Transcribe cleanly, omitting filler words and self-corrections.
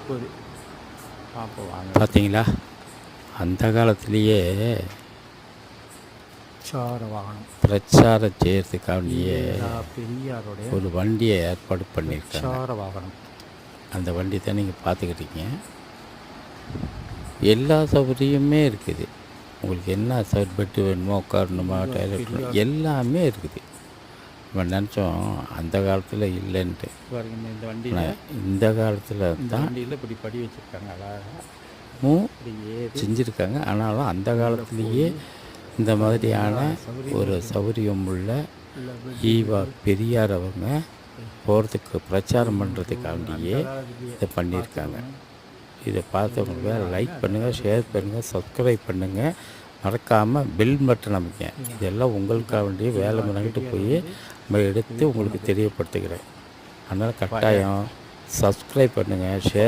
30 பார்ப்போம் வாங்க. பார்த்தீங்களா, அந்த காலத்திலேயே பிரச்சார வாகனம் பிரச்சாரம் செய்கிறதுக்காண்டியே பெரியாருடைய ஒரு வண்டியை ஏற்பாடு பண்ணியிருக்காங்க. பிரச்சார வாகனம். அந்த வண்டி தான் நீங்கள் பார்த்துக்கிட்டீங்க. எல்லா சௌகரியமே இருக்குது. உங்களுக்கு என்ன பெட்டு வேணுமோ, உட்காரணுமா, டாய்லெட் எல்லாமே இருக்குது. நம்ம நினச்சோம் அந்த காலத்தில் இல்லைன்ட்டு. பாருங்க இந்த வண்டியில், இந்த காலத்தில் தான் வண்டியில் இப்படி படி வச்சுருக்காங்க, அழகாக செஞ்சுருக்காங்க. ஆனாலும் அந்த காலத்துலேயே இந்த மாதிரியான ஒரு சௌகரியம் உள்ள ஈவா பெரியார் அவங்க போகிறதுக்கு பிரச்சாரம் பண்ணுறதுக்காண்டியே இதை பண்ணியிருக்காங்க. இதை பார்த்தவங்க லைக் பண்ணுங்கள், ஷேர் பண்ணுங்கள், சப்ஸ்கிரைப் பண்ணுங்கள், மறக்காமல் பெல் பட்டன் அமைங்க. இதெல்லாம் உங்களுக்காக வேண்டிய வேலை பண்ணிக்கிட்டு போய் நம்ம எடுத்து உங்களுக்கு தெரியப்படுத்துகிறேன். அதனால் கட்டாயம் சப்ஸ்கிரைப் பண்ணுங்கள், ஷேர்